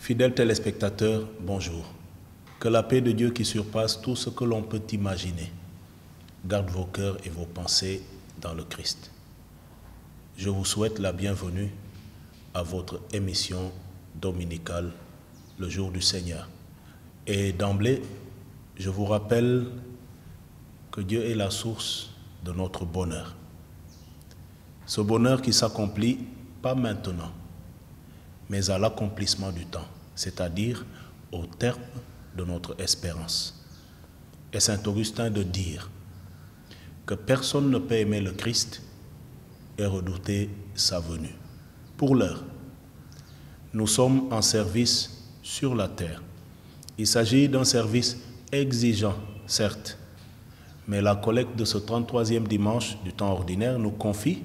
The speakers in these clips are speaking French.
Fidèles téléspectateurs, bonjour. Que la paix de Dieu qui surpasse tout ce que l'on peut imaginer garde vos cœurs et vos pensées dans le Christ. Je vous souhaite la bienvenue à votre émission dominicale, le jour du Seigneur. Et d'emblée, je vous rappelle que Dieu est la source de notre bonheur. Ce bonheur qui s'accomplit pas maintenant, mais à l'accomplissement du temps, c'est-à-dire au terme de notre espérance. Et saint Augustin de dire que personne ne peut aimer le Christ et redouter sa venue. Pour l'heure, nous sommes en service sur la terre. Il s'agit d'un service exigeant, certes, mais la collecte de ce 33e dimanche du temps ordinaire nous confie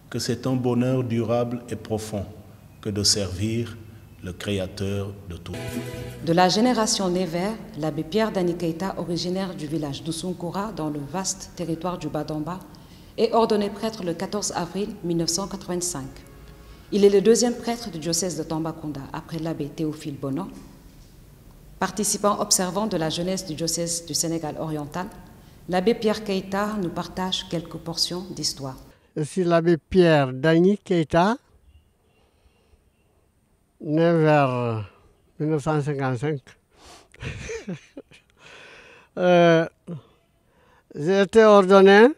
que c'est un bonheur durable et profond que de servir le Créateur de tout. De la génération Névert, l'abbé Pierre Dany Keita, originaire du village d'Oussounkoura, dans le vaste territoire du Bas-Domba, est ordonné prêtre le 14 avril 1985. Il est le deuxième prêtre du diocèse de Tambacounda, après l'abbé Théophile Bono. Participant observant de la jeunesse du diocèse du Sénégal oriental, l'abbé Pierre Keita nous partage quelques portions d'histoire. Je suis l'abbé Pierre Dany Keita, né vers 1955. J'ai été ordonné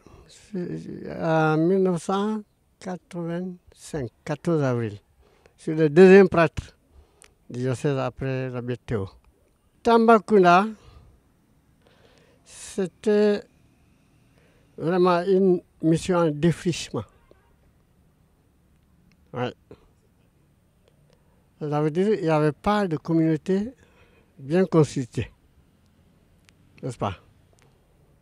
en 1985, 14 avril. Je suis le deuxième prêtre du diocèse après l'abbé Théo. Tambacounda, c'était vraiment une mission en défrichement. Ouais. Ça veut dire qu'il n'y avait pas de communauté bien constituée, n'est-ce pas?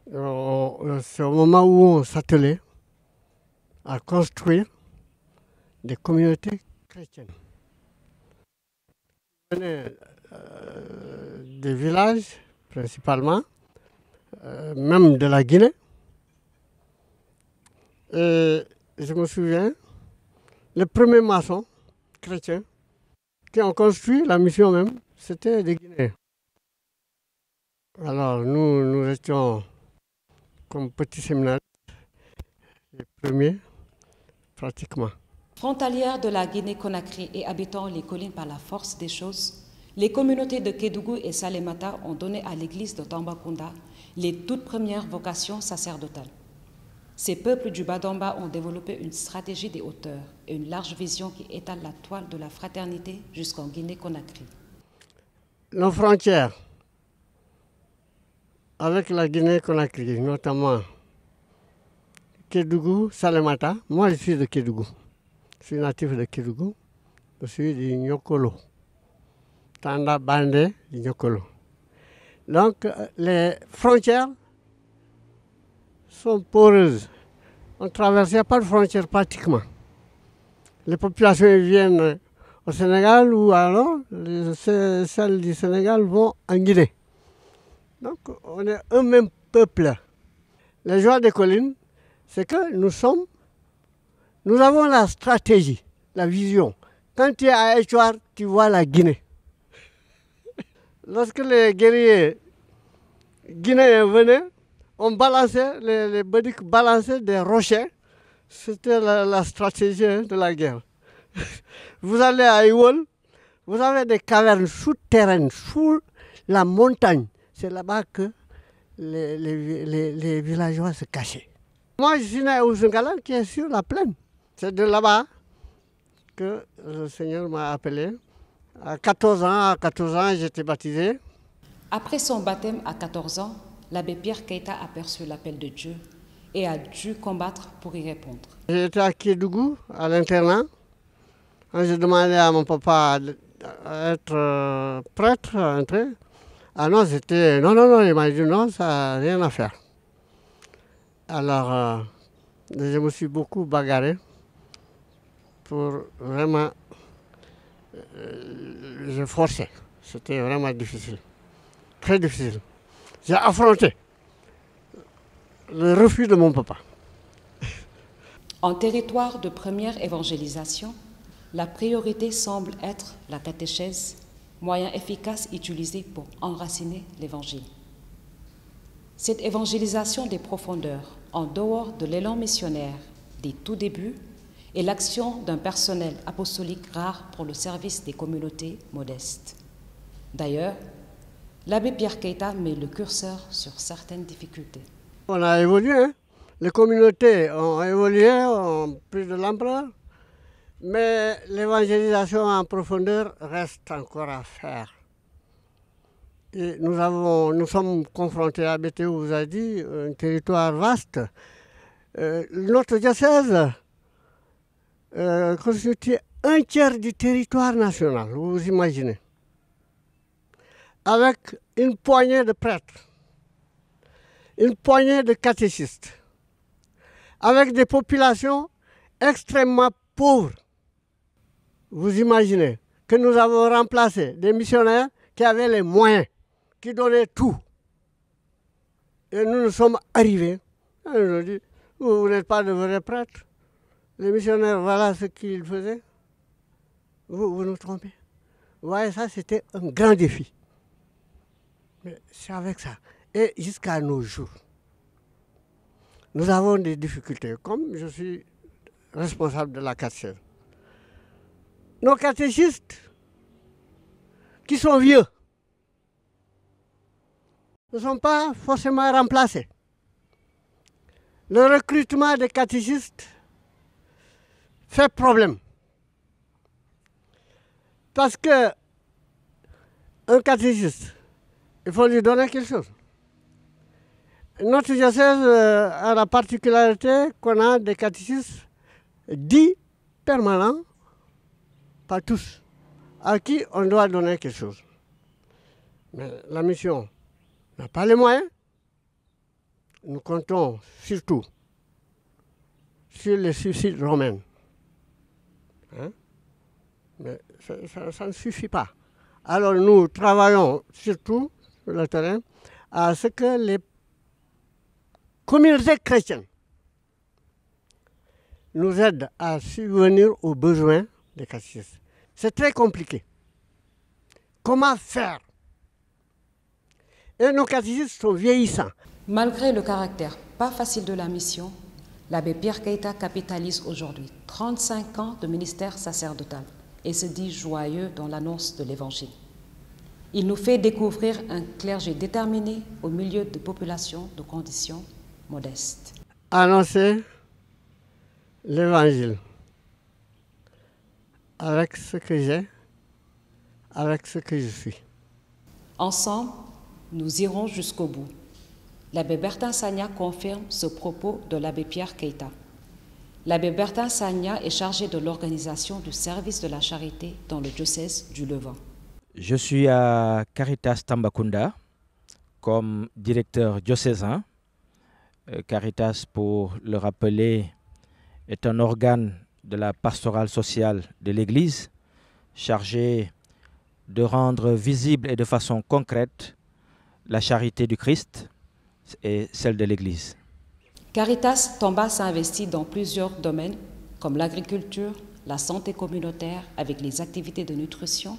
C'est au moment où on s'attelait à construire des communautés chrétiennes. On venait des villages, principalement, même de la Guinée. Et je me souviens, les premiers maçons chrétiens qui ont construit la mission même, c'était des Guinéens. Alors nous étions comme petits séminaires, les premiers pratiquement. Frontalières de la Guinée-Conakry et habitant les collines par la force des choses, les communautés de Kédougou et Salémata ont donné à l'église de Tambacounda les toutes premières vocations sacerdotales. Ces peuples du Bas-Domba ont développé une stratégie des hauteurs et une large vision qui étale la toile de la fraternité jusqu'en Guinée-Conakry. Nos frontières avec la Guinée-Conakry, notamment Kédougou, Salémata. Moi, je suis de Kédougou. Je suis natif de Kédougou. Je suis du Nyokolo. Tanda Bandé du Nyokolo. Donc, les frontières sont poreuses. On ne traversait pas de frontières pratiquement. Les populations viennent au Sénégal ou alors celles du Sénégal vont en Guinée. Donc on est un même peuple. La joie des collines, c'est que nous avons la stratégie, la vision. Quand tu es à Échoir, tu vois la Guinée. Lorsque les guerriers guinéens venaient, on balançait, les Bédiques balançaient des rochers. C'était la stratégie de la guerre. Vous allez à Iwol, vous avez des cavernes souterraines, sous la montagne. C'est là-bas que les villageois se cachaient. Moi, je suis né à Ouzengala, qui est sur la plaine. C'est de là-bas que le Seigneur m'a appelé. À 14 ans, j'étais baptisé. Après son baptême à 14 ans, l'abbé Pierre Keita a perçu l'appel de Dieu et a dû combattre pour y répondre. J'étais à Kédougou, à l'internat. J'ai demandé à mon papa d'être prêtre, à entrer. Ah non, non, il m'a dit non, ça n'a rien à faire. Alors, je me suis beaucoup bagarré pour vraiment... je forçais. C'était vraiment difficile, très difficile. J'ai affronté le refus de mon papa. En territoire de première évangélisation, la priorité semble être la catéchèse moyen efficace utilisé pour enraciner l'Évangile. Cette évangélisation des profondeurs, en dehors de l'élan missionnaire des tout débuts, est l'action d'un personnel apostolique rare pour le service des communautés modestes. D'ailleurs, l'abbé Pierre Keita met le curseur sur certaines difficultés. On a évolué, hein? Les communautés ont évolué, ont pris de l'ampleur, mais l'évangélisation en profondeur reste encore à faire. Et nous sommes confrontés à BTO, vous a dit, un territoire vaste. Notre diocèse constitue un tiers du territoire national, vous imaginez, avec une poignée de prêtres, une poignée de catéchistes, avec des populations extrêmement pauvres. Vous imaginez que nous avons remplacé des missionnaires qui avaient les moyens, qui donnaient tout. Et nous sommes arrivés, et nous avons dit, vous n'êtes pas de vrais prêtres. Les missionnaires, voilà ce qu'ils faisaient. Vous nous trompez. Vous voyez, ça, c'était un grand défi. Mais c'est avec ça. Et jusqu'à nos jours, nous avons des difficultés. Comme je suis responsable de la catéchèse, nos catéchistes, qui sont vieux, ne sont pas forcément remplacés. Le recrutement des catéchistes fait problème. Parce que un catéchiste, il faut lui donner quelque chose. Notre diocèse a la particularité qu'on a des catéchistes dits permanents, pas tous, à qui on doit donner quelque chose. Mais la mission n'a pas les moyens. Nous comptons surtout sur les suicides romains. Hein? Mais ça ne suffit pas. Alors nous travaillons surtout sur le terrain à ce que les communautés chrétiennes nous aident à subvenir aux besoins des catéchistes. C'est très compliqué. Comment faire? Et nos catéchistes sont vieillissants. Malgré le caractère pas facile de la mission, l'abbé Pierre Keita capitalise aujourd'hui 35 ans de ministère sacerdotal et se dit joyeux dans l'annonce de l'Évangile. Il nous fait découvrir un clergé déterminé au milieu de populations de conditions modestes. Annoncer l'Évangile avec ce que j'ai, avec ce que je suis. Ensemble, nous irons jusqu'au bout. L'abbé Bertin Sagna confirme ce propos de l'abbé Pierre Keita. L'abbé Bertin Sagna est chargé de l'organisation du service de la charité dans le diocèse du Levant. Je suis à Caritas Tambacounda comme directeur diocésain. Caritas, pour le rappeler, est un organe de la pastorale sociale de l'Église chargé de rendre visible et de façon concrète la charité du Christ et celle de l'Église. Caritas Tamba s'investit dans plusieurs domaines comme l'agriculture, la santé communautaire avec les activités de nutrition,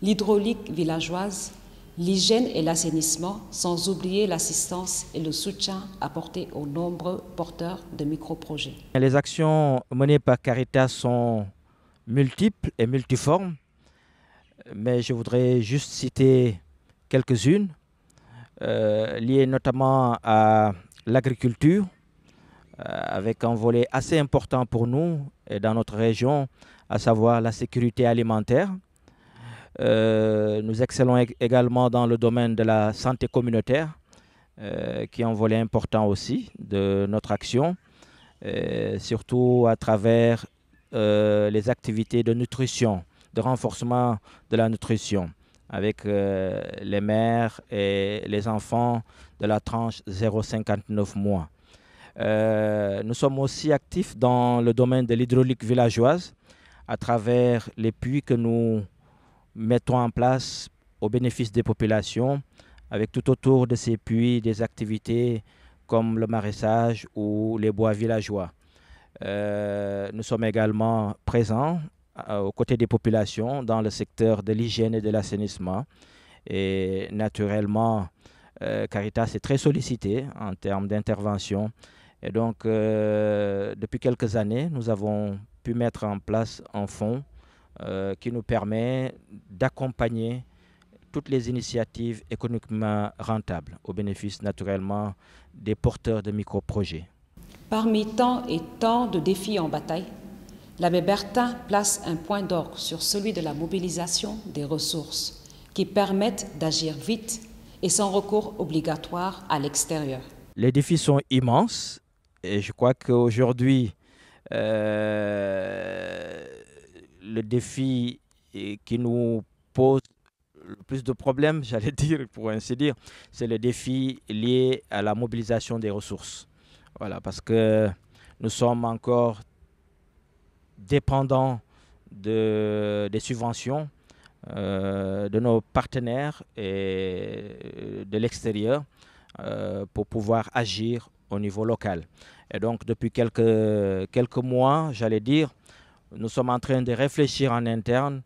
l'hydraulique villageoise, l'hygiène et l'assainissement, sans oublier l'assistance et le soutien apportés aux nombreux porteurs de micro-projets. Les actions menées par Caritas sont multiples et multiformes, mais je voudrais juste citer quelques-unes, liées notamment à l'agriculture, avec un volet assez important pour nous et dans notre région, à savoir la sécurité alimentaire. Nous excellons également dans le domaine de la santé communautaire, qui est un volet important aussi de notre action, surtout à travers les activités de nutrition, de renforcement de la nutrition, avec les mères et les enfants de la tranche 0,59 mois. Nous sommes aussi actifs dans le domaine de l'hydraulique villageoise, à travers les puits que nous mettons en place au bénéfice des populations, avec tout autour de ces puits des activités comme le maraîchage ou les bois villageois. Nous sommes également présents aux côtés des populations dans le secteur de l'hygiène et de l'assainissement. Et naturellement, Caritas est très sollicité en termes d'intervention. Et donc, depuis quelques années, nous avons pu mettre en place un fonds qui nous permet d'accompagner toutes les initiatives économiquement rentables, au bénéfice naturellement des porteurs de micro-projets. Parmi tant et tant de défis en bataille, l'abbé Bertin place un point d'orgue sur celui de la mobilisation des ressources qui permettent d'agir vite et sans recours obligatoire à l'extérieur. Les défis sont immenses et je crois qu'aujourd'hui, le défi qui nous pose le plus de problèmes, j'allais dire, pour ainsi dire, c'est le défi lié à la mobilisation des ressources. Voilà, parce que nous sommes encore dépendants des subventions de nos partenaires et de l'extérieur pour pouvoir agir au niveau local. Et donc, depuis quelques mois, j'allais dire, nous sommes en train de réfléchir en interne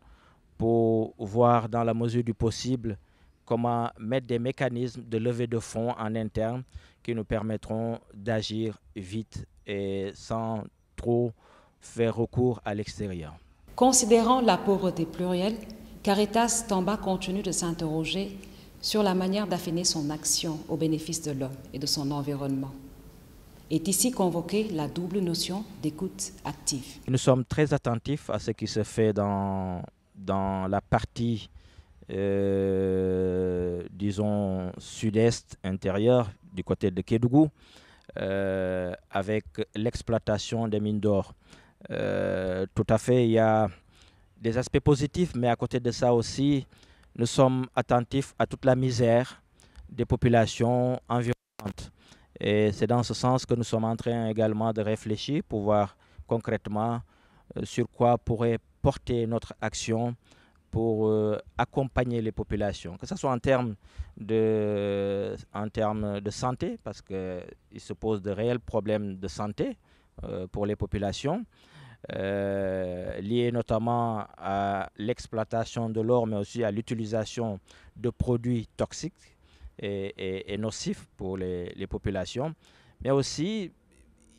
pour voir dans la mesure du possible comment mettre des mécanismes de levée de fonds en interne qui nous permettront d'agir vite et sans trop faire recours à l'extérieur. Considérant la pauvreté plurielle, Caritas Tamba continue de s'interroger sur la manière d'affiner son action au bénéfice de l'homme et de son environnement. Est ici convoquée la double notion d'écoute active. Nous sommes très attentifs à ce qui se fait dans la partie, disons, sud-est intérieure, du côté de Kédougou, avec l'exploitation des mines d'or. Tout à fait, il y a des aspects positifs, mais à côté de ça aussi, nous sommes attentifs à toute la misère des populations environnantes. Et c'est dans ce sens que nous sommes en train également de réfléchir pour voir concrètement sur quoi pourrait porter notre action pour accompagner les populations, que ce soit en termes de santé, parce qu'il se pose de réels problèmes de santé pour les populations, liés notamment à l'exploitation de l'or, mais aussi à l'utilisation de produits toxiques et nocifs pour les populations. Mais aussi,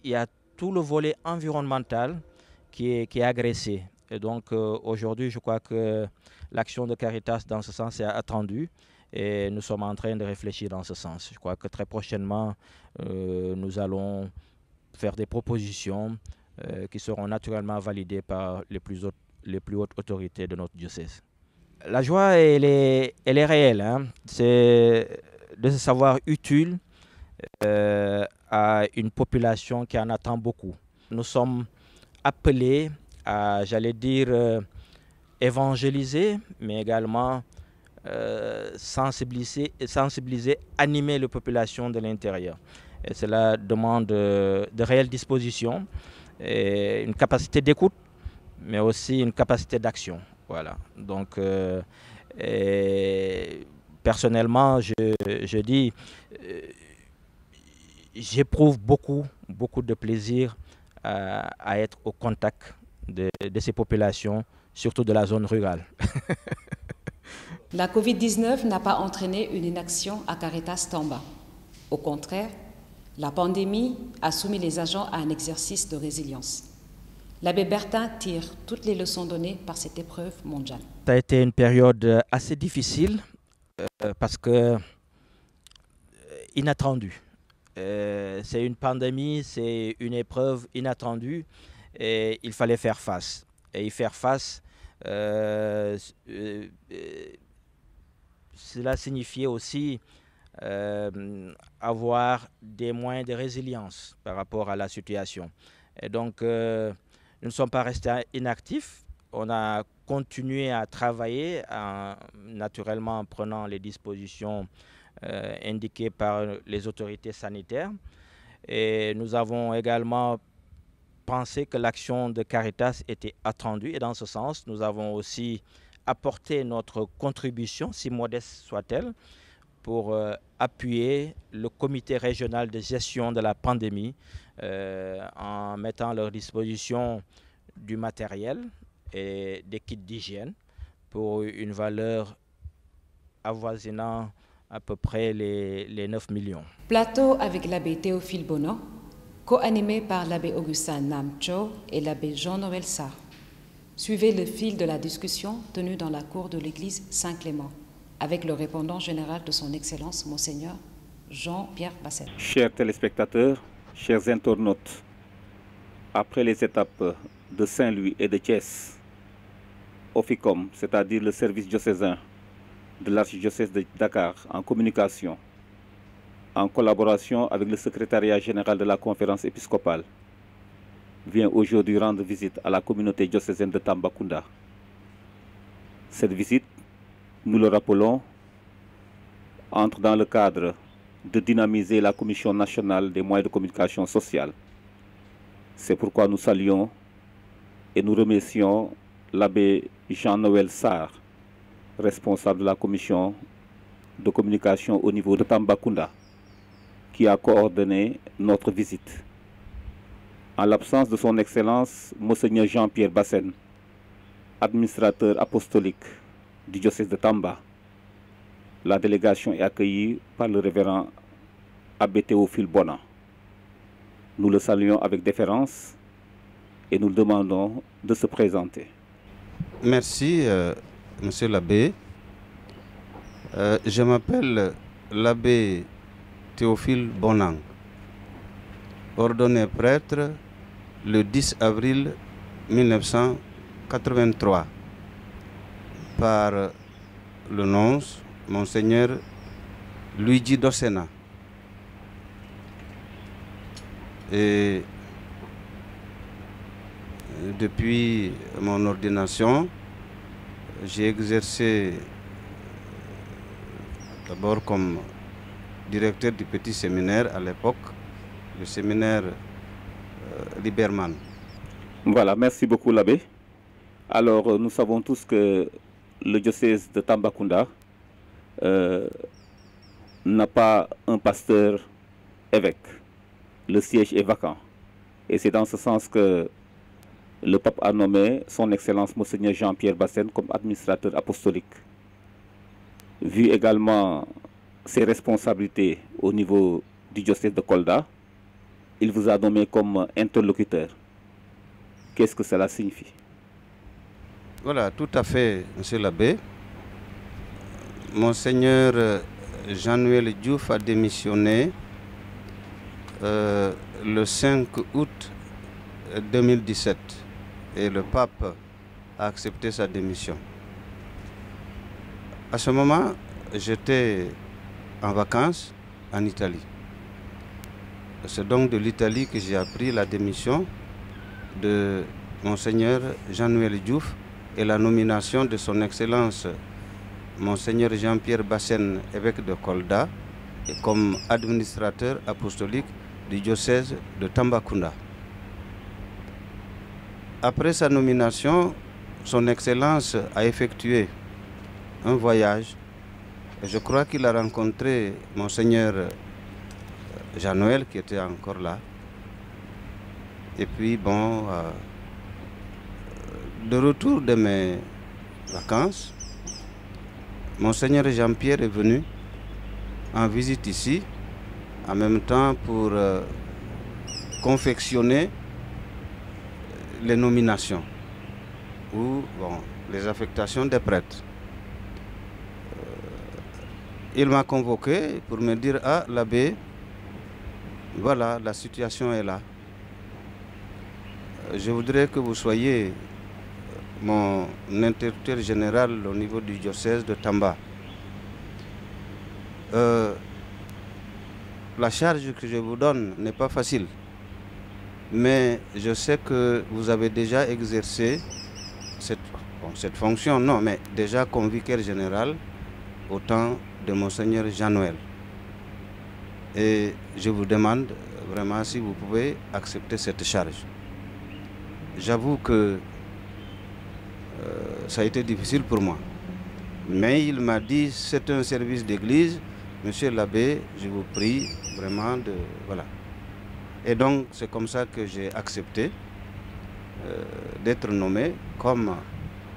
il y a tout le volet environnemental qui est agressé. Et donc aujourd'hui, je crois que l'action de Caritas dans ce sens est attendue et nous sommes en train de réfléchir dans ce sens. Je crois que très prochainement, nous allons faire des propositions qui seront naturellement validées par les plus hautes autorités de notre diocèse. La joie, elle est réelle. Hein. C'est de se savoir utile à une population qui en attend beaucoup. Nous sommes appelés à, j'allais dire, évangéliser, mais également sensibiliser, animer les populations de l'intérieur. Et cela demande de réelles dispositions, et une capacité d'écoute, mais aussi une capacité d'action. Voilà. Donc, personnellement, je dis, j'éprouve beaucoup de plaisir à être au contact de ces populations, surtout de la zone rurale. La Covid-19 n'a pas entraîné une inaction à Caritas Tamba. Au contraire, la pandémie a soumis les agents à un exercice de résilience. L'abbé Bertin tire toutes les leçons données par cette épreuve mondiale. Ça a été une période assez difficile parce que inattendue. C'est une pandémie, c'est une épreuve inattendue et il fallait faire face. Et y faire face, cela signifiait aussi avoir des moyens de résilience par rapport à la situation. Et donc, nous ne sommes pas restés inactifs. On a continué à travailler, naturellement en prenant les dispositions indiquées par les autorités sanitaires. Et nous avons également pensé que l'action de Caritas était attendue. Et dans ce sens, nous avons aussi apporté notre contribution, si modeste soit-elle, pour appuyer le comité régional de gestion de la pandémie en mettant à leur disposition du matériel et des kits d'hygiène pour une valeur avoisinant à peu près les 9 millions. Plateau avec l'abbé Théophile Bono, co-animé par l'abbé Augustin Nam Cho et l'abbé Jean-Noël Sarr. Suivez le fil de la discussion tenue dans la cour de l'église Saint-Clément avec le répondant général de son Excellence, Monseigneur Jean-Pierre Bassène. Chers téléspectateurs, chers internautes, après les étapes de Saint-Louis et de Thiès, Oficom, c'est-à-dire le service diocésain de l'archidiocèse de Dakar en communication, en collaboration avec le secrétariat général de la conférence épiscopale, vient aujourd'hui rendre visite à la communauté diocésaine de Tambacounda. Cette visite, nous le rappelons, entre dans le cadre de dynamiser la Commission nationale des moyens de communication sociale. C'est pourquoi nous saluons et nous remercions l'abbé Jean-Noël Sarr, responsable de la commission de communication au niveau de Tambacounda, qui a coordonné notre visite. En l'absence de son Excellence, Monseigneur Jean-Pierre Bassène, administrateur apostolique du diocèse de Tamba, la délégation est accueillie par le révérend abbé Théophile Bono. Nous le saluons avec déférence et nous le demandons de se présenter. Merci, monsieur l'abbé. Je m'appelle l'abbé Théophile Bonan, ordonné prêtre le 10 avril 1983 par le nonce Monseigneur Luigi Dossena. Et depuis mon ordination, j'ai exercé d'abord comme directeur du petit séminaire à l'époque, le séminaire Liberman. Voilà, merci beaucoup l'abbé. Alors nous savons tous que le diocèse de Tambacounda n'a pas un pasteur évêque. Le siège est vacant. Et c'est dans ce sens que le pape a nommé son Excellence Monseigneur Jean-Pierre Bassène comme administrateur apostolique. Vu également ses responsabilités au niveau du diocèse de Kolda, il vous a nommé comme interlocuteur. Qu'est-ce que cela signifie? Voilà, tout à fait, monsieur l'abbé. Monseigneur Jean-Noël Diouf a démissionné le 5 août 2017 et le pape a accepté sa démission. À ce moment, j'étais en vacances en Italie. C'est donc de l'Italie que j'ai appris la démission de Monseigneur Jean-Noël Diouf et la nomination de son Excellence Monseigneur Jean-Pierre Bassène, évêque de Kolda, et comme administrateur apostolique du diocèse de Tambacounda. Après sa nomination, son Excellence a effectué un voyage. Je crois qu'il a rencontré Monseigneur Jean-Noël qui était encore là. Et puis bon, de retour de mes vacances, Monseigneur Jean-Pierre est venu en visite ici, en même temps pour confectionner les nominations ou les affectations des prêtres. Il m'a convoqué pour me dire: ah, l'abbé, voilà, la situation est là. Je voudrais que vous soyez mon interlocuteur général au niveau du diocèse de Tamba. La charge que je vous donne n'est pas facile, mais je sais que vous avez déjà exercé cette fonction, non, mais déjà comme vicaire général au temps de Monseigneur Jean-Noël. Et je vous demande vraiment si vous pouvez accepter cette charge. J'avoue que ça a été difficile pour moi. Mais il m'a dit: c'est un service d'église, monsieur l'abbé, je vous prie vraiment de... Voilà. Et donc c'est comme ça que j'ai accepté d'être nommé comme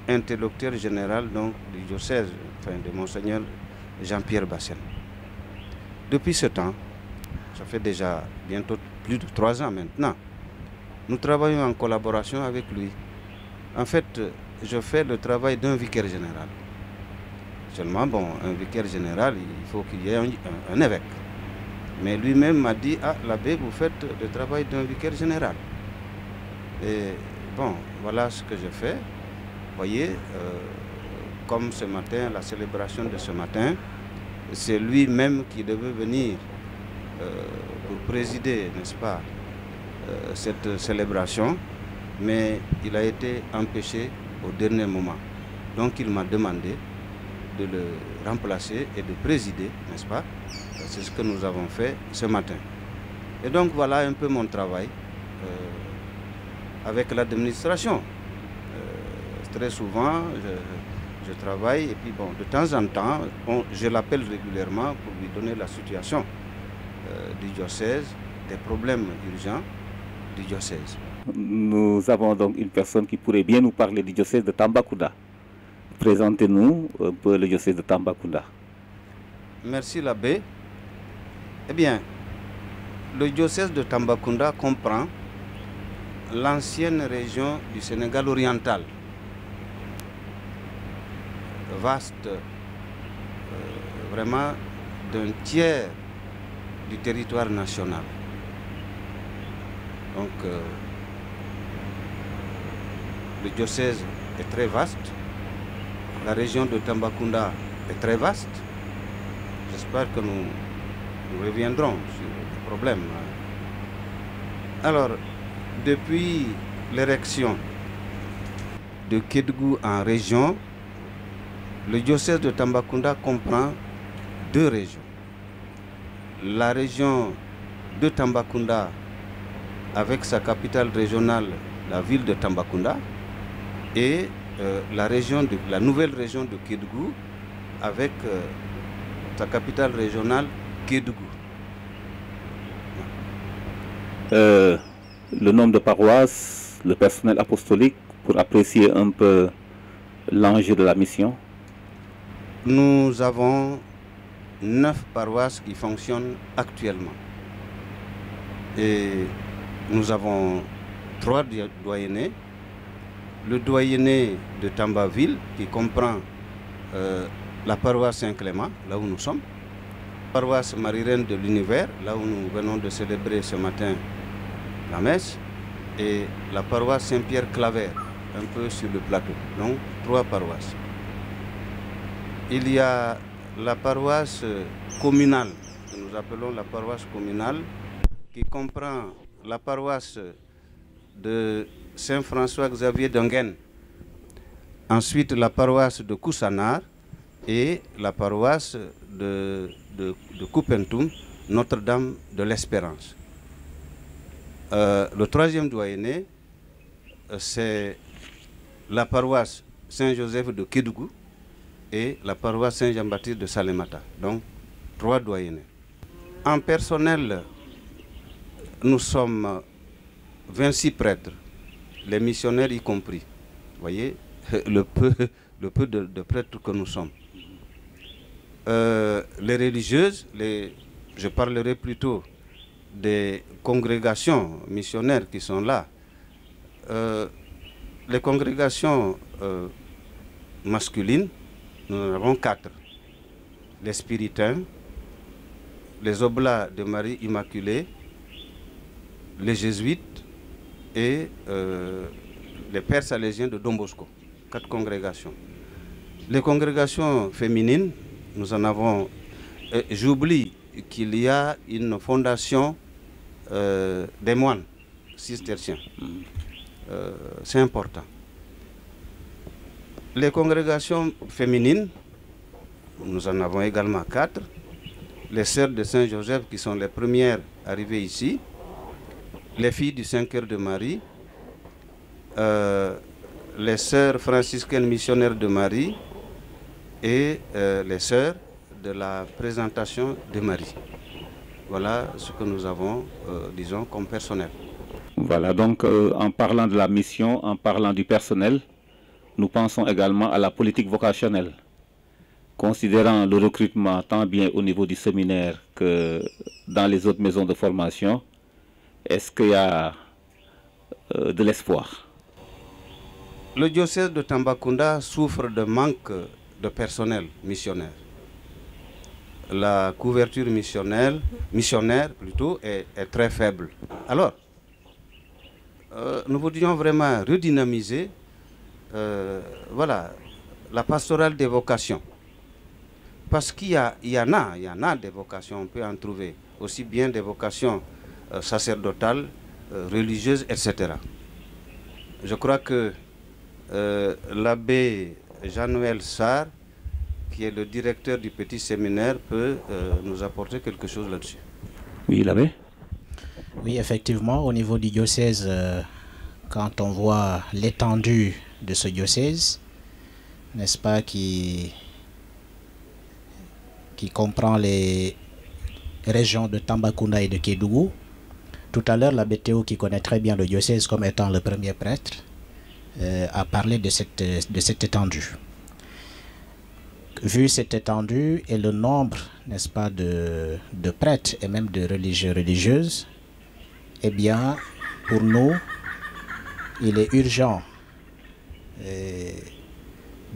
interlocuteur général donc, du diocèse, enfin, de Monseigneur Jean-Pierre Bassène. Depuis ce temps, ça fait déjà bientôt plus de 3 ans maintenant, nous travaillons en collaboration avec lui. En fait, je fais le travail d'un vicaire général. Seulement, bon, un vicaire général, il faut qu'il y ait un évêque. Mais lui-même m'a dit, ah, l'abbé, vous faites le travail d'un vicaire général. Et bon, voilà ce que je fais. Vous voyez, comme ce matin, la célébration de ce matin, c'est lui-même qui devait venir pour présider, n'est-ce pas, cette célébration, mais il a été empêché au dernier moment. Donc il m'a demandé de le remplacer et de présider, n'est-ce pas? C'est ce que nous avons fait ce matin. Et donc voilà un peu mon travail avec l'administration. Très souvent, je travaille et puis bon, de temps en temps, je l'appelle régulièrement pour lui donner la situation du diocèse, des problèmes urgents du diocèse. Nous avons donc une personne qui pourrait bien nous parler du diocèse de Tambacounda. Présentez-nous un peu le diocèse de Tambacounda. Merci l'abbé. Eh bien, le diocèse de Tambacounda comprend l'ancienne région du Sénégal oriental, vaste, vraiment d'un tiers du territoire national. Donc, le diocèse est très vaste, la région de Tambacounda est très vaste. J'espère que nous reviendrons sur les problèmes. Alors, depuis l'érection de Kédougou en région, le diocèse de Tambacounda comprend 2 régions. La région de Tambacounda avec sa capitale régionale, la ville de Tambacounda, et la nouvelle région de Kédougou avec sa capitale régionale, Kédougou. Le nombre de paroisses, le personnel apostolique, pour apprécier un peu l'enjeu de la mission. Nous avons 9 paroisses qui fonctionnent actuellement. Et nous avons 3 doyennés. Le doyenné de Tambaville, qui comprend la paroisse Saint-Clément, là où nous sommes. La paroisse Marie-Reine de l'Univers, là où nous venons de célébrer ce matin la messe. Et la paroisse Saint-Pierre-Claver, un peu sur le plateau. Donc 3 paroisses. Il y a la paroisse communale, que nous appelons la paroisse communale, qui comprend la paroisse de Saint-François-Xavier d'Engen, ensuite la paroisse de Koussanar et la paroisse de Koupentoum, Notre-Dame de l'Espérance. Le 3e doyenné, c'est la paroisse Saint-Joseph de Kédougou et la paroisse Saint-Jean-Baptiste de Salémata. Donc 3 doyennés. En personnel, nous sommes 26 prêtres, les missionnaires y compris. Vous voyez le peu de prêtres que nous sommes. Les religieuses, je parlerai plutôt des congrégations missionnaires qui sont là. Les congrégations masculines, nous en avons 4. Les Spiritains, les Oblats de Marie Immaculée, les Jésuites et les Pères Salésiens de Don Bosco. 4 congrégations. Les congrégations féminines, nous en avons... J'oublie qu'il y a une fondation des moines cisterciens. C'est important. Les congrégations féminines, nous en avons également 4. Les sœurs de Saint-Joseph qui sont les premières arrivées ici. Les filles du Saint-Cœur de Marie. Les sœurs franciscaines missionnaires de Marie. Et les sœurs de la présentation de Marie. Voilà ce que nous avons, disons, comme personnel. Voilà, donc en parlant de la mission, en parlant du personnel, nous pensons également à la politique vocationnelle. Considérant le recrutement tant bien au niveau du séminaire que dans les autres maisons de formation, est-ce qu'il y a de l'espoir? Le diocèse de Tambacounda souffre de manque de personnel missionnaire. La couverture missionnaire plutôt, est très faible. Alors, nous voudrions vraiment redynamiser voilà, la pastorale des vocations. Parce qu'il y en a des vocations, on peut en trouver aussi bien des vocations sacerdotales, religieuses, etc. Je crois que l'abbé Jean-Noël Sarr, qui est le directeur du petit séminaire, peut nous apporter quelque chose là-dessus. Oui, l'abbé. Oui, effectivement, au niveau du diocèse, quand on voit l'étendue de ce diocèse, n'est-ce pas, qui comprend les régions de Tambacounda et de Kédougou. Tout à l'heure, l'abbé Théo, qui connaît très bien le diocèse comme étant le premier prêtre, a parlé de cette étendue. Vu cette étendue et le nombre, n'est-ce pas, de prêtres et même de religieux, religieuses, eh bien, pour nous, il est urgent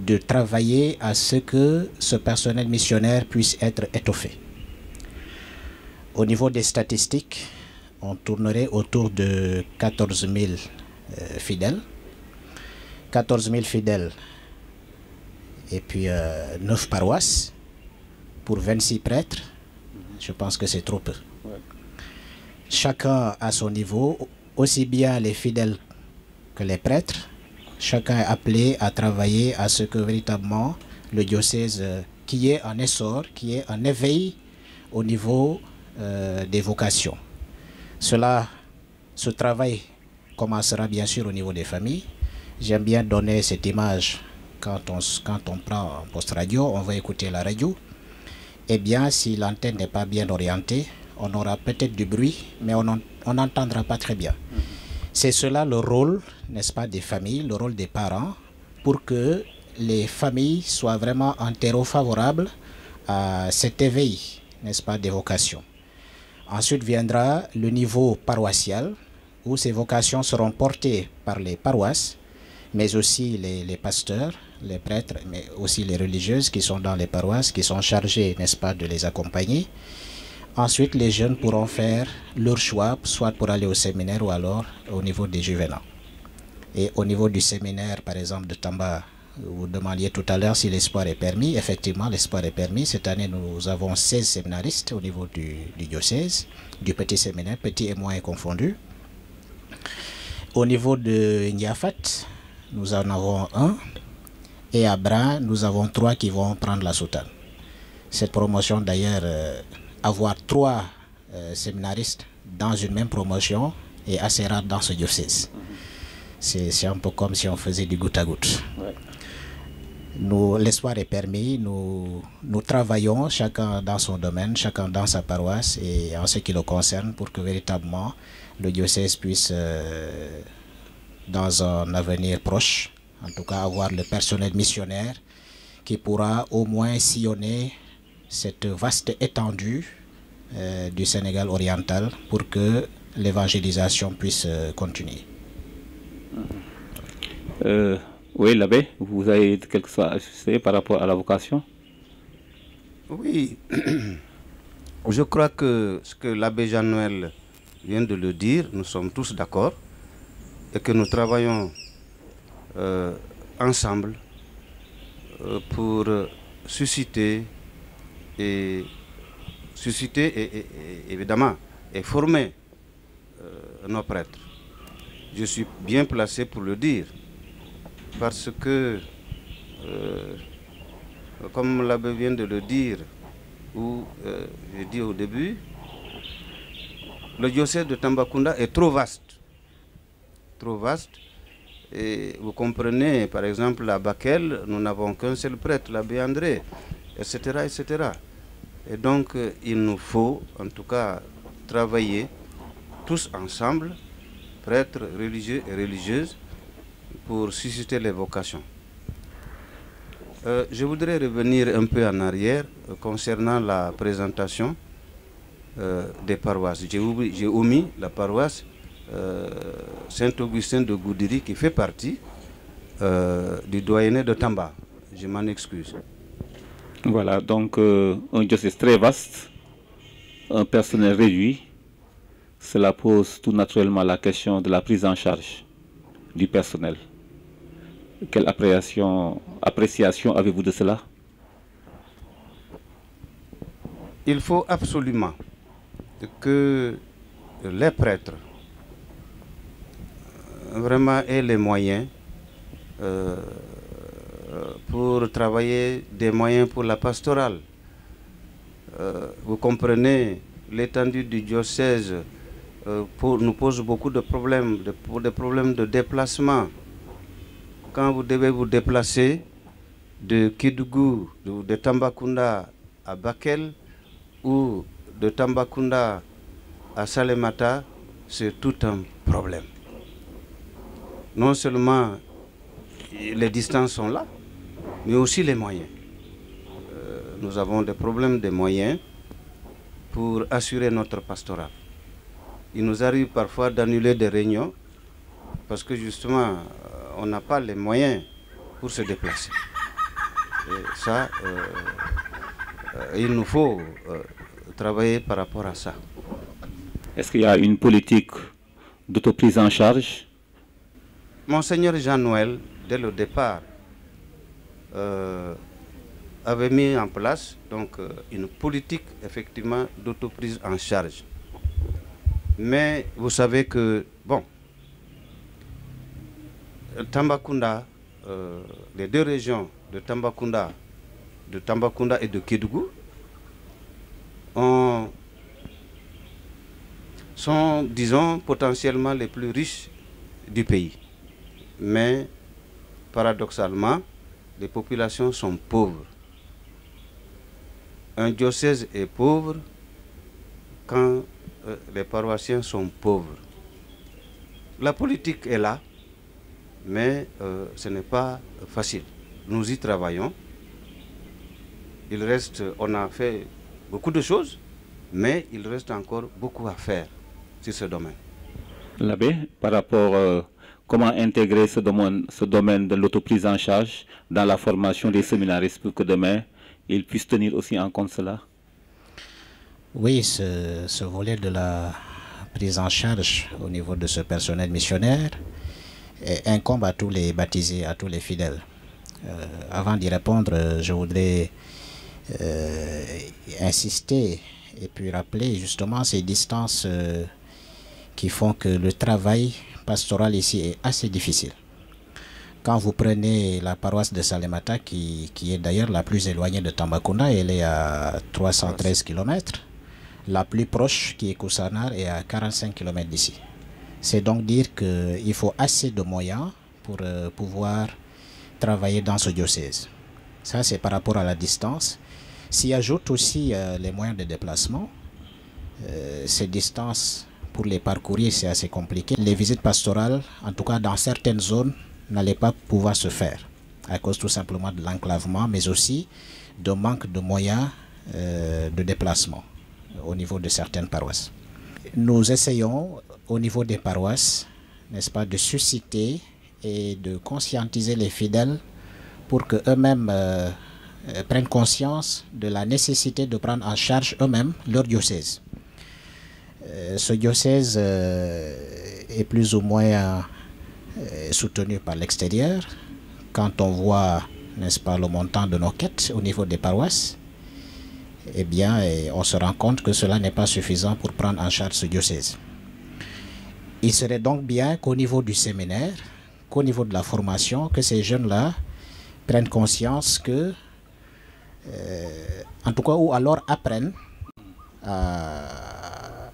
de travailler à ce que ce personnel missionnaire puisse être étoffé. Au niveau des statistiques, on tournerait autour de 14 000 fidèles. 14 000 fidèles et puis 9 paroisses pour 26 prêtres. Je pense que c'est trop peu. Chacun à son niveau, aussi bien les fidèles que les prêtres. Chacun est appelé à travailler à ce que véritablement le diocèse qui est en essor, qui est en éveil au niveau des vocations. Ce travail commencera bien sûr au niveau des familles. J'aime bien donner cette image quand on prend un poste radio, on va écouter la radio. Eh bien, si l'antenne n'est pas bien orientée, on aura peut-être du bruit, mais on n'entendra pas très bien. C'est cela le rôle, n'est-ce pas, des familles, le rôle des parents, pour que les familles soient vraiment en terreau favorable à cet éveil, n'est-ce pas, des vocations. Ensuite viendra le niveau paroissial, où ces vocations seront portées par les paroisses, mais aussi les pasteurs, les prêtres, mais aussi les religieuses qui sont dans les paroisses, qui sont chargées, n'est-ce pas, de les accompagner. Ensuite, les jeunes pourront faire leur choix, soit pour aller au séminaire ou alors au niveau des juvénats. Et au niveau du séminaire, par exemple, de Tamba, vous demandiez tout à l'heure si l'espoir est permis. Effectivement, l'espoir est permis. Cette année, nous avons 16 séminaristes au niveau du diocèse, du petit séminaire, petit et moyen confondus. Au niveau de Niafat, nous en avons 1. Et à Bra, nous avons 3 qui vont prendre la soutane. Cette promotion, d'ailleurs, avoir 3 séminaristes dans une même promotion est assez rare dans ce diocèse. C'est un peu comme si on faisait du goutte à goutte. Ouais. L'espoir est permis, nous travaillons chacun dans son domaine, chacun dans sa paroisse et en ce qui le concerne pour que véritablement le diocèse puisse, dans un avenir proche, en tout cas avoir le personnel missionnaire qui pourra au moins sillonner cette vaste étendue du Sénégal oriental pour que l'évangélisation puisse continuer. Oui, l'abbé, vous avez quelque chose à ajouter par rapport à la vocation? Oui, je crois que ce que l'abbé Jean-Noël vient de le dire, nous sommes tous d'accord et que nous travaillons ensemble pour susciter et évidemment et former nos prêtres. Je suis bien placé pour le dire parce que comme l'abbé vient de le dire ou j'ai dit au début, le diocèse de Tambacounda est trop vaste et vous comprenez, par exemple à Bakel nous n'avons qu'un seul prêtre, l'abbé André, etc. Et donc il nous faut en tout cas travailler tous ensemble prêtres, religieux et religieuses pour susciter les vocations. Je voudrais revenir un peu en arrière concernant la présentation des paroisses. J'ai omis la paroisse Saint-Augustin de Goudiri qui fait partie du doyenné de Tamba. Je m'en excuse. Voilà, donc un diocèse très vaste, un personnel réduit. Cela pose tout naturellement la question de la prise en charge du personnel. Quelle appréciation avez-vous de cela? Il faut absolument que les prêtres vraiment aient les moyens pour travailler, des moyens pour la pastorale. Vous comprenez, l'étendue du diocèse nous pose beaucoup de problèmes, des problèmes de déplacement. Quand vous devez vous déplacer de Kédougou, de Tambacounda à Bakel ou de Tambacounda à Salémata, c'est tout un problème. Non seulement les distances sont là, mais aussi les moyens. Nous avons des problèmes de moyens pour assurer notre pastorat. Il nous arrive parfois d'annuler des réunions parce que justement, on n'a pas les moyens pour se déplacer. Et ça, il nous faut travailler par rapport à ça. Est-ce qu'il y a une politique d'autoprise en charge? Monseigneur Jean-Noël, dès le départ, avait mis en place donc, une politique effectivement d'autoprise en charge. Mais vous savez que, bon, Tambacounda, les deux régions de Tambacounda et de Kédougou sont, disons, potentiellement les plus riches du pays. Mais, paradoxalement, les populations sont pauvres. Un diocèse est pauvre quand les paroissiens sont pauvres. La politique est là, mais ce n'est pas facile. Nous y travaillons. Il reste, on a fait beaucoup de choses, mais il reste encore beaucoup à faire sur ce domaine. L'abbé, par rapport comment intégrer ce domaine de l'autoprise en charge dans la formation des séminaristes pour que demain, ils puissent tenir aussi en compte cela? Oui, ce volet de la prise en charge au niveau de ce personnel missionnaire incombe à tous les baptisés, à tous les fidèles. Avant d'y répondre, je voudrais insister et puis rappeler justement ces distances qui font que le travail pastoral ici est assez difficile. Quand vous prenez la paroisse de Salémata, qui est d'ailleurs la plus éloignée de Tambacounda, elle est à 313 km. La plus proche, qui est Koussanar, est à 45 km d'ici. C'est donc dire qu'il faut assez de moyens pour pouvoir travailler dans ce diocèse. Ça, c'est par rapport à la distance. S'y ajoute aussi les moyens de déplacement. Ces distances, pour les parcourir, c'est assez compliqué. Les visites pastorales, en tout cas dans certaines zones, n'allaient pas pouvoir se faire à cause tout simplement de l'enclavement, mais aussi de manque de moyens de déplacement au niveau de certaines paroisses. Nous essayons au niveau des paroisses, n'est-ce pas, de susciter et de conscientiser les fidèles pour qu'eux-mêmes prennent conscience de la nécessité de prendre en charge eux-mêmes leur diocèse. Ce diocèse est plus ou moins soutenu par l'extérieur. Quand on voit, n'est-ce pas, le montant de nos quêtes au niveau des paroisses, eh bien, on se rend compte que cela n'est pas suffisant pour prendre en charge ce diocèse. Il serait donc bien qu'au niveau du séminaire, qu'au niveau de la formation, que ces jeunes-là prennent conscience que, en tout cas, ou alors apprennent à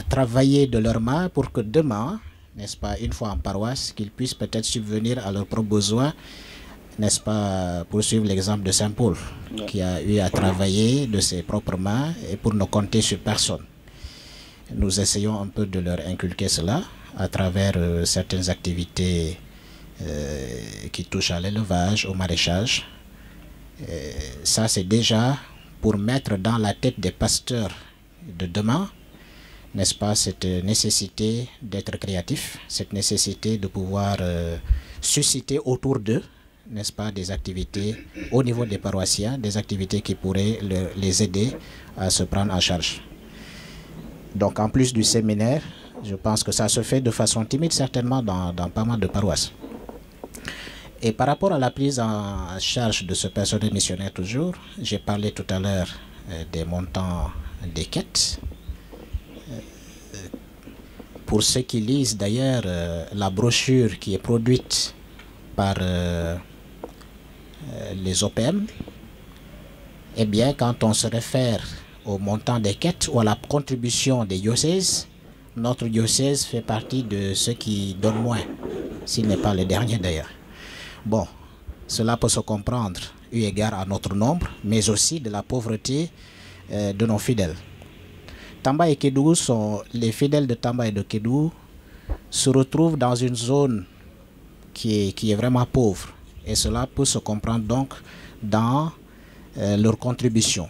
travailler de leurs mains pour que demain, n'est-ce pas, une fois en paroisse, qu'ils puissent peut-être subvenir à leurs propres besoins, n'est-ce pas, poursuivre l'exemple de Saint Paul, qui a eu à travailler de ses propres mains et pour ne compter sur personne. Nous essayons un peu de leur inculquer cela à travers certaines activités qui touchent à l'élevage, au maraîchage. Ça, c'est déjà pour mettre dans la tête des pasteurs de demain, n'est-ce pas, cette nécessité d'être créatif, cette nécessité de pouvoir susciter autour d'eux, n'est-ce pas, des activités au niveau des paroissiens, des activités qui pourraient les aider à se prendre en charge. Donc en plus du séminaire, je pense que ça se fait de façon timide certainement dans pas mal de paroisses. Et par rapport à la prise en charge de ce personnel missionnaire toujours, j'ai parlé tout à l'heure des montants des quêtes. Pour ceux qui lisent d'ailleurs la brochure qui est produite par les OPM, eh bien quand on se réfère au montant des quêtes ou à la contribution des diocèses, notre diocèse fait partie de ceux qui donnent moins, s'il n'est pas le dernier d'ailleurs. Bon, cela peut se comprendre eu égard à notre nombre, mais aussi de la pauvreté de nos fidèles. Tamba et Kédougou les fidèles de Tamba et de Kédougou se retrouvent dans une zone qui est vraiment pauvre. Et cela peut se comprendre donc dans leur contribution.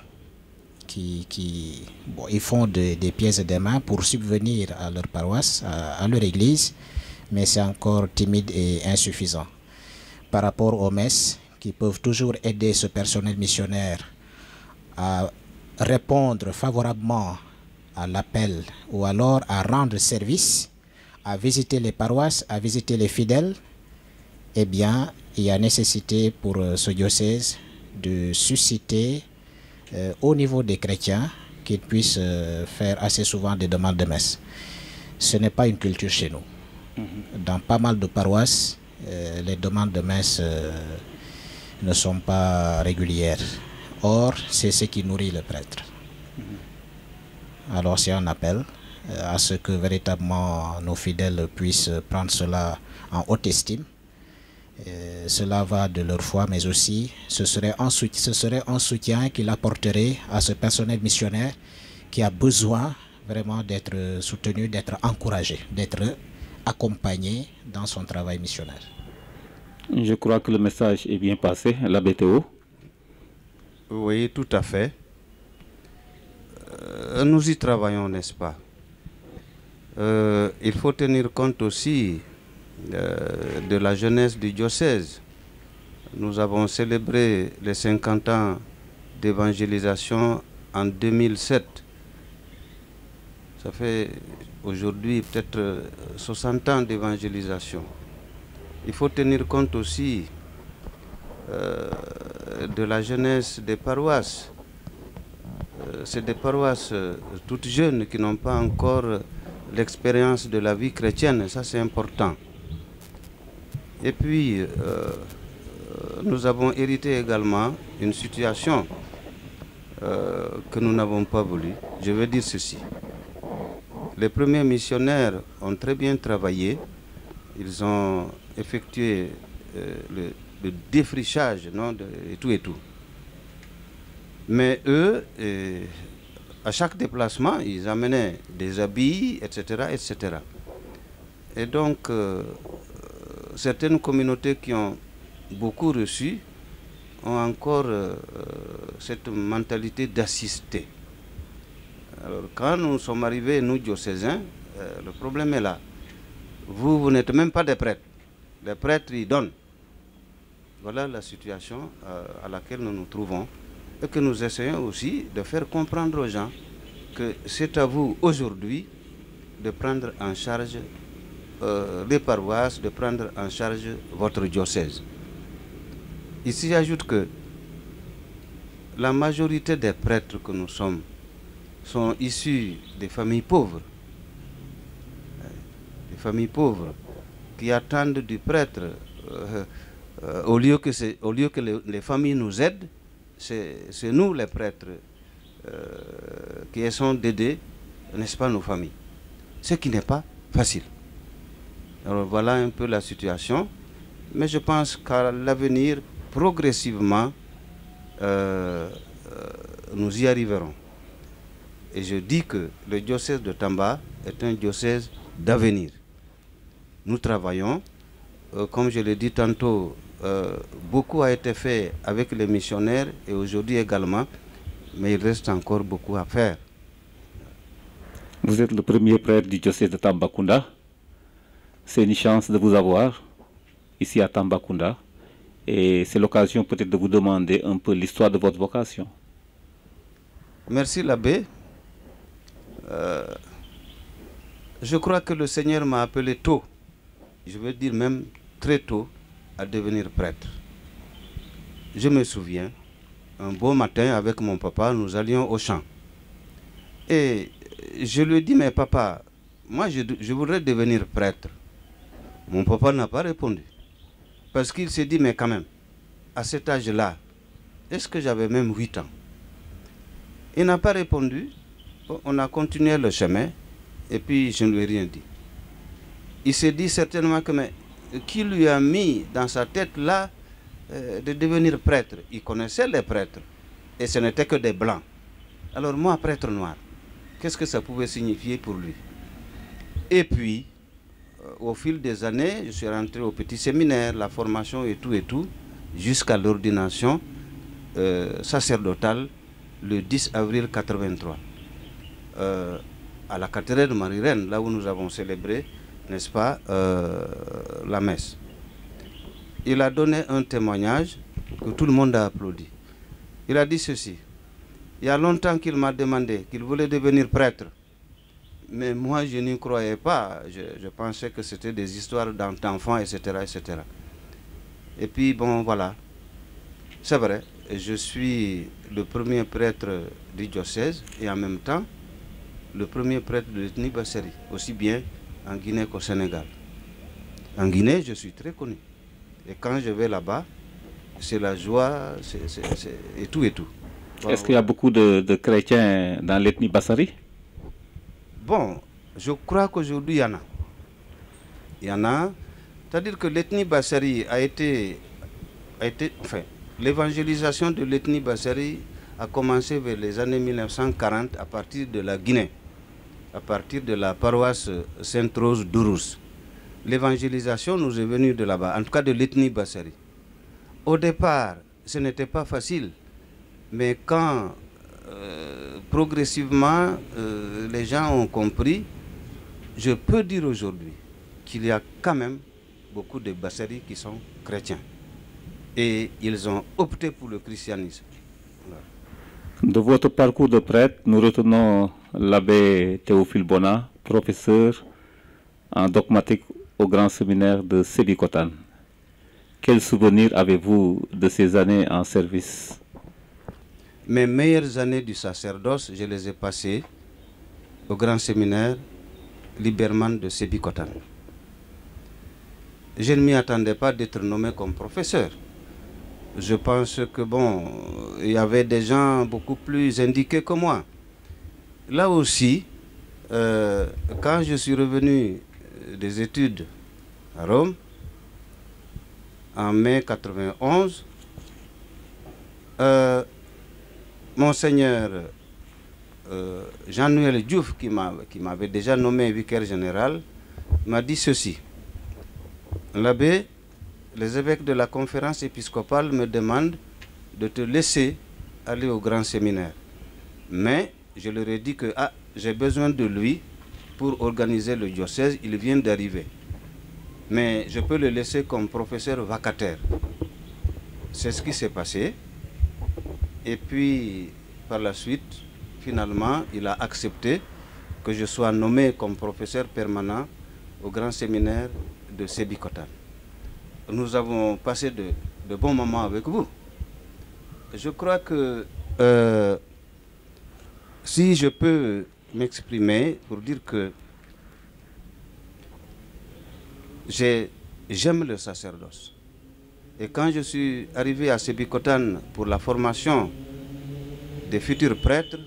Ils font des pièces et des mains pour subvenir à leur paroisse, à leur église, mais c'est encore timide et insuffisant. Par rapport aux messes, qui peuvent toujours aider ce personnel missionnaire à répondre favorablement à l'appel ou alors à rendre service, à visiter les paroisses, à visiter les fidèles, eh bien, il y a nécessité pour ce diocèse de susciter au niveau des chrétiens qu'ils puissent faire assez souvent des demandes de messe. Ce n'est pas une culture chez nous. Dans pas mal de paroisses, les demandes de messe ne sont pas régulières. Or, c'est ce qui nourrit le prêtre. Alors c'est un appel à ce que véritablement nos fidèles puissent prendre cela en haute estime. Cela va de leur foi, mais aussi ce serait un soutien qu'il apporterait à ce personnel missionnaire qui a besoin vraiment d'être soutenu, d'être encouragé, d'être accompagné dans son travail missionnaire. Je crois que le message est bien passé, l'abbé Théo. Oui, tout à fait. Nous y travaillons, n'est-ce pas? Il faut tenir compte aussi de la jeunesse du diocèse. Nous avons célébré les 50 ans d'évangélisation en 2007. Ça fait aujourd'hui peut-être 60 ans d'évangélisation. Il faut tenir compte aussi de la jeunesse des paroisses. C'est des paroisses toutes jeunes qui n'ont pas encore l'expérience de la vie chrétienne, ça c'est important. Et puis, nous avons hérité également une situation que nous n'avons pas voulu. Je veux dire ceci. Les premiers missionnaires ont très bien travaillé. Ils ont effectué le défrichage, non, et tout et tout. Mais eux, à chaque déplacement, ils amenaient des habits, etc., etc. Et donc, certaines communautés qui ont beaucoup reçu ont encore cette mentalité d'assister. Alors, quand nous sommes arrivés, nous, diocésains, le problème est là. Vous n'êtes même pas des prêtres. Les prêtres, ils donnent. Voilà la situation à laquelle nous nous trouvons. Et que nous essayons aussi de faire comprendre aux gens que c'est à vous aujourd'hui de prendre en charge les paroisses, de prendre en charge votre diocèse. Ici, j'ajoute que la majorité des prêtres que nous sommes sont issus des familles pauvres. Des familles pauvres qui attendent du prêtre, au lieu que les familles nous aident, c'est nous les prêtres qui essayons d'aider, n'est-ce pas, nos familles. Ce qui n'est pas facile. Alors voilà un peu la situation. Mais je pense qu'à l'avenir, progressivement, nous y arriverons. Et je dis que le diocèse de Tamba est un diocèse d'avenir. nous travaillons. Comme je l'ai dit tantôt, beaucoup a été fait avec les missionnaires et aujourd'hui également, mais il reste encore beaucoup à faire. Vous êtes le premier prêtre du diocèse de Tambacounda. C'est une chance de vous avoir ici à Tambacounda. Et c'est l'occasion peut-être de vous demander un peu l'histoire de votre vocation. Merci l'abbé. Je crois que le Seigneur m'a appelé tôt, je veux dire même très tôt, à devenir prêtre. Je me souviens, un beau matin avec mon papa, nous allions au champ. Et je lui ai dit, mais papa, moi je voudrais devenir prêtre. Mon papa n'a pas répondu. Parce qu'il s'est dit, mais quand même, à cet âge-là, est-ce que j'avais même 8 ans? Il n'a pas répondu. On a continué le chemin et puis je ne lui ai rien dit. Il s'est dit certainement que, mais qui lui a mis dans sa tête là de devenir prêtre? Il connaissait les prêtres et ce n'était que des blancs. Alors moi, prêtre noir, qu'est-ce que ça pouvait signifier pour lui? Et puis, au fil des années, je suis rentré au petit séminaire, la formation et tout, jusqu'à l'ordination sacerdotale le 10 avril 1983. À la cathédrale de Marie-Reine, là où nous avons célébré, n'est-ce pas, la messe. Il a donné un témoignage que tout le monde a applaudi. Il a dit ceci: il y a longtemps qu'il m'a demandé qu'il voulait devenir prêtre. Mais moi, je n'y croyais pas. Je pensais que c'était des histoires d'enfants, etc., etc. Et puis, bon, voilà. C'est vrai, je suis le premier prêtre du diocèse et en même temps, le premier prêtre de l'ethnie Basseri, aussi bien en Guinée qu'au Sénégal. En Guinée, je suis très connu. Et quand je vais là-bas, c'est la joie, et tout et tout. Voilà. Est-ce qu'il y a beaucoup de chrétiens dans l'ethnie Bassari? Bon, je crois qu'aujourd'hui, il y en a. Il y en a. C'est-à-dire que l'ethnie Bassari a été enfin, l'évangélisation de l'ethnie Bassari a commencé vers les années 1940 à partir de la Guinée, à partir de la paroisse Sainte-Rose d'Ourous. L'évangélisation nous est venue de là-bas, en tout cas de l'ethnie Bassari. Au départ, ce n'était pas facile, mais quand progressivement les gens ont compris, je peux dire aujourd'hui qu'il y a quand même beaucoup de Bassari qui sont chrétiens. Et ils ont opté pour le christianisme. Voilà. De votre parcours de prêtre, nous retenons l'abbé Théophile Bona, professeur en dogmatique au grand séminaire de Sébikotane. Quels souvenirs avez-vous de ces années en service? Mes meilleures années du sacerdoce, je les ai passées au grand séminaire Liberman de Sébikotane. Je ne m'y attendais pas d'être nommé comme professeur. Je pense que bon, il y avait des gens beaucoup plus indiqués que moi. Là aussi, quand je suis revenu des études à Rome, en mai 91, Monseigneur Jean-Noël Diouf, qui m'avait déjà nommé vicaire général, m'a dit ceci: l'abbé, les évêques de la conférence épiscopale me demandent de te laisser aller au grand séminaire. Mais je leur ai dit que j'ai besoin de lui pour organiser le diocèse, il vient d'arriver. Mais je peux le laisser comme professeur vacataire. C'est ce qui s'est passé. Et puis, par la suite, finalement, il a accepté que je sois nommé comme professeur permanent au grand séminaire de Sébikotane. Nous avons passé de bons moments avec vous. Je crois que si je peux m'exprimer pour dire que j'aime le sacerdoce. Et quand je suis arrivé à Sébikotane pour la formation des futurs prêtres,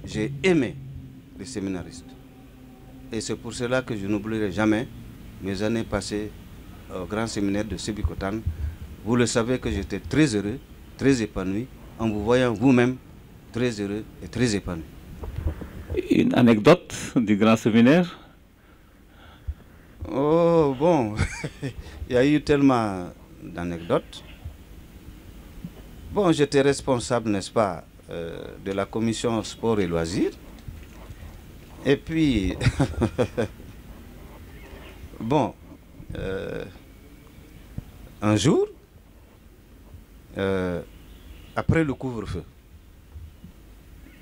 j'ai aimé les séminaristes. Et c'est pour cela que je n'oublierai jamais mes années passées au grand séminaire de Sébikotane. Vous le savez que j'étais très heureux, très épanoui, en vous voyant vous-même très heureux et très épanoui. Une anecdote du grand séminaire? Oh, bon, il y a eu tellement d'anecdotes. Bon, j'étais responsable, n'est-ce pas, de la commission sport et loisirs. Et puis, bon, un jour, après le couvre-feu,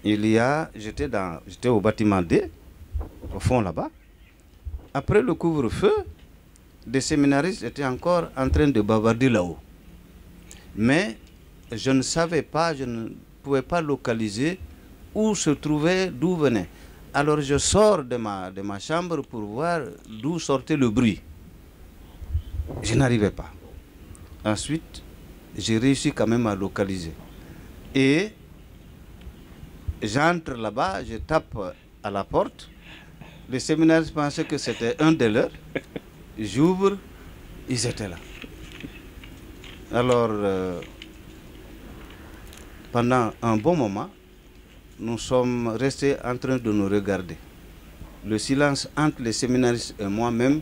j'étais au bâtiment D, au fond là-bas. Après le couvre-feu, des séminaristes étaient encore en train de bavarder là-haut. Mais je ne savais pas, je ne pouvais pas localiser où se trouvait, d'où venait. Alors je sors de ma chambre pour voir d'où sortait le bruit. Je n'arrivais pas. Ensuite, j'ai réussi quand même à localiser. Et j'entre là-bas, je tape à la porte. Les séminaristes pensaient que c'était un des leurs. J'ouvre, ils étaient là. Alors, pendant un bon moment, nous sommes restés en train de nous regarder. Le silence entre les séminaristes et moi-même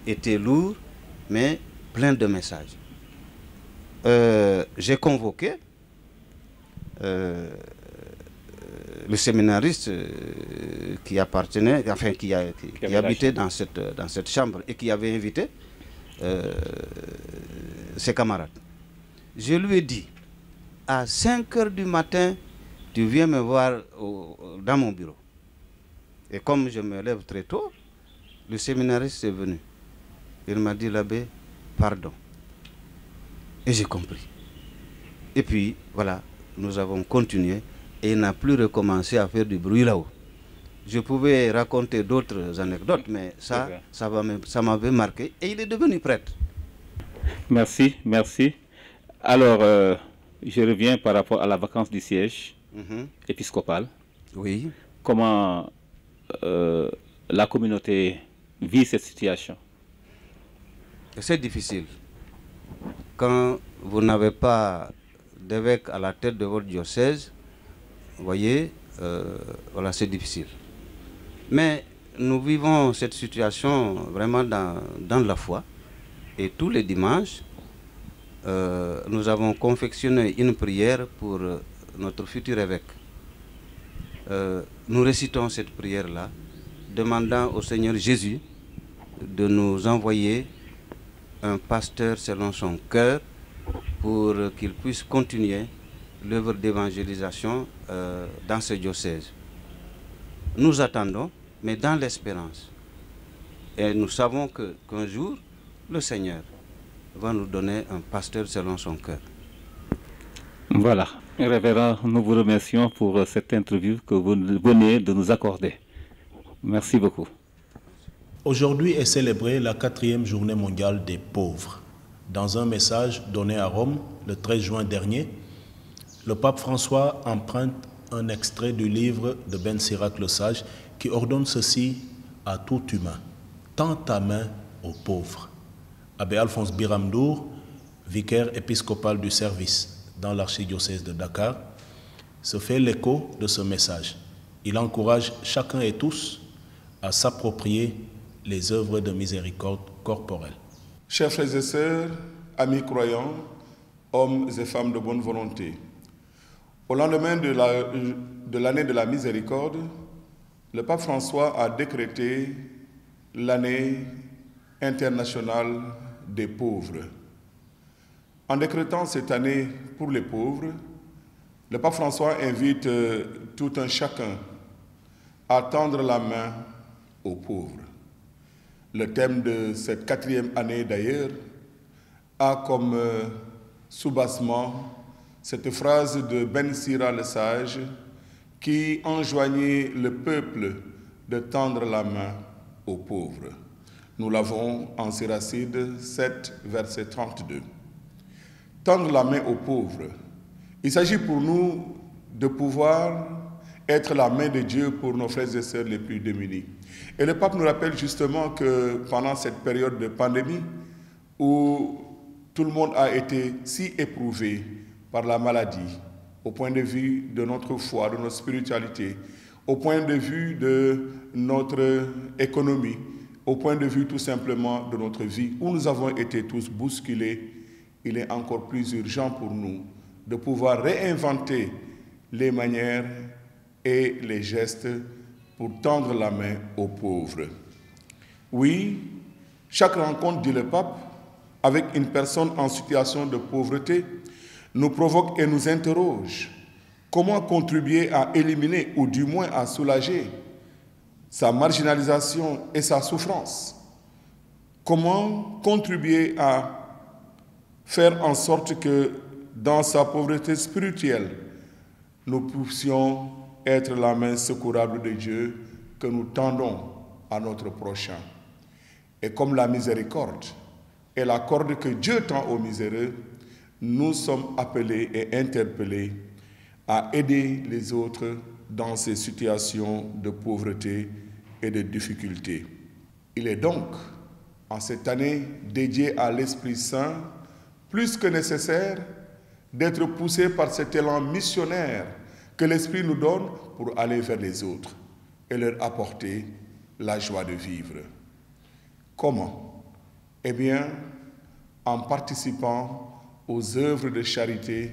était lourd, mais plein de messages. J'ai convoqué le séminariste qui appartenait, enfin qui habitait dans cette chambre et qui avait invité ses camarades. Je lui ai dit, à 5 h du matin, tu viens me voir dans mon bureau. Et comme je me lève très tôt, le séminariste est venu. Il m'a dit, l'abbé, pardon. Et j'ai compris. Et puis, voilà, nous avons continué et il n'a plus recommencé à faire du bruit là-haut. Je pouvais raconter d'autres anecdotes, mais ça m'avait marqué et il est devenu prêtre. Merci, merci. Alors, je reviens par rapport à la vacance du siège épiscopal. Oui. Comment la communauté vit cette situation? C'est difficile. Quand vous n'avez pas d'évêque à la tête de votre diocèse, vous voyez, voilà, c'est difficile. Mais nous vivons cette situation vraiment dans la foi. Et tous les dimanches, nous avons confectionné une prière pour notre futur évêque. Nous récitons cette prière-là, demandant au Seigneur Jésus de nous envoyer un pasteur selon son cœur pour qu'il puisse continuer l'œuvre d'évangélisation dans ce diocèse. Nous attendons, mais dans l'espérance. Et nous savons qu'un jour, le Seigneur va nous donner un pasteur selon son cœur. Voilà. Révérend, nous vous remercions pour cette interview que vous venez de nous accorder. Merci beaucoup. Aujourd'hui est célébrée la 4e journée mondiale des pauvres. Dans un message donné à Rome le 13 juin dernier, le pape François emprunte un extrait du livre de Ben Sirac le Sage qui ordonne ceci à tout humain. Tends ta main aux pauvres. Abbé Alphonse Biramdour, vicaire épiscopal du service dans l'archidiocèse de Dakar, se fait l'écho de ce message. Il encourage chacun et tous à s'approprier les œuvres de miséricorde corporelle. Chers frères et sœurs, amis croyants, hommes et femmes de bonne volonté, au lendemain de l'année de la miséricorde, le pape François a décrété l'année internationale des pauvres. En décrétant cette année pour les pauvres, le pape François invite tout un chacun à tendre la main aux pauvres. Le thème de cette 4e année d'ailleurs a comme soubassement cette phrase de Ben Sira le Sage qui enjoignait le peuple de tendre la main aux pauvres. Nous l'avons en Siracide 7, verset 32. Tendre la main aux pauvres. Il s'agit pour nous de pouvoir être la main de Dieu pour nos frères et sœurs les plus démunis. Et le pape nous rappelle justement que pendant cette période de pandémie où tout le monde a été si éprouvé par la maladie, au point de vue de notre foi, de notre spiritualité, au point de vue de notre économie, au point de vue tout simplement de notre vie, où nous avons été tous bousculés, il est encore plus urgent pour nous de pouvoir réinventer les manières et les gestes pour tendre la main aux pauvres. Oui, chaque rencontre, dit le pape, avec une personne en situation de pauvreté, nous provoque et nous interroge. Comment contribuer à éliminer ou du moins à soulager sa marginalisation et sa souffrance? Comment contribuer à faire en sorte que dans sa pauvreté spirituelle, nous puissions être la main secourable de Dieu que nous tendons à notre prochain. Et comme la miséricorde est la corde que Dieu tend aux miséreux, nous sommes appelés et interpellés à aider les autres dans ces situations de pauvreté et de difficulté. Il est donc, en cette année dédiée à l'Esprit Saint, plus que nécessaire d'être poussé par cet élan missionnaire que l'Esprit nous donne pour aller vers les autres et leur apporter la joie de vivre. Comment? Eh bien, en participant aux œuvres de charité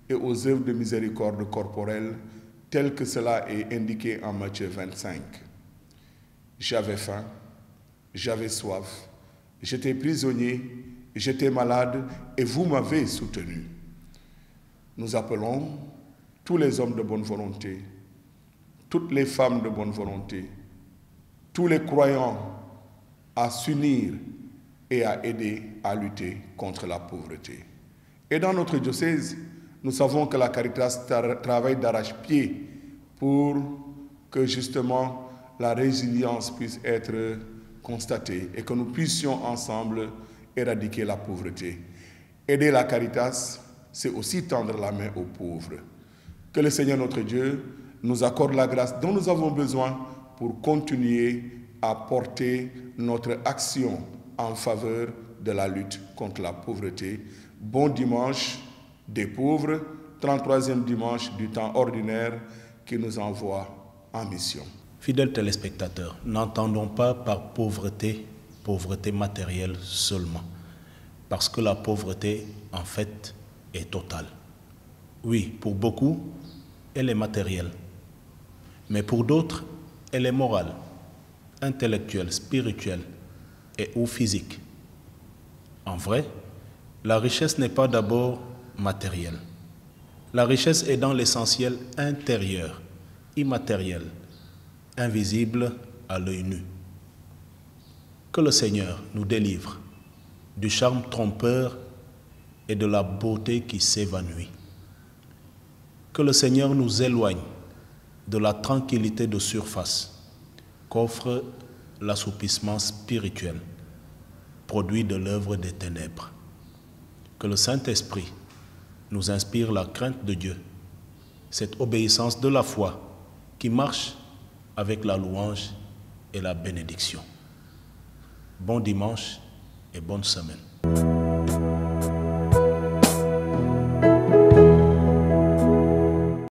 et aux œuvres de miséricorde corporelle, tel que cela est indiqué en Matthieu 25. J'avais faim, j'avais soif, j'étais prisonnier, j'étais malade et vous m'avez soutenu. Nous appelons tous les hommes de bonne volonté, toutes les femmes de bonne volonté, tous les croyants à s'unir et à aider à lutter contre la pauvreté. Et dans notre diocèse, nous savons que la Caritas travaille d'arrache-pied pour que justement la résilience puisse être constatée et que nous puissions ensemble éradiquer la pauvreté. Aider la Caritas, c'est aussi tendre la main aux pauvres. Que le Seigneur notre Dieu nous accorde la grâce dont nous avons besoin pour continuer à porter notre action en faveur de la lutte contre la pauvreté. Bon dimanche des pauvres, 33e dimanche du temps ordinaire qui nous envoie en mission. Fidèles téléspectateurs, n'entendons pas par pauvreté, pauvreté matérielle seulement, parce que la pauvreté, en fait, est totale. Oui, pour beaucoup, elle est matérielle, mais pour d'autres, elle est morale, intellectuelle, spirituelle et ou physique. En vrai, la richesse n'est pas d'abord matérielle. La richesse est dans l'essentiel intérieur, immatériel, invisible à l'œil nu. Que le Seigneur nous délivre du charme trompeur et de la beauté qui s'évanouit. Que le Seigneur nous éloigne de la tranquillité de surface qu'offre l'assoupissement spirituel, produit de l'œuvre des ténèbres. Que le Saint-Esprit nous inspire la crainte de Dieu, cette obéissance de la foi qui marche avec la louange et la bénédiction. Bon dimanche et bonne semaine.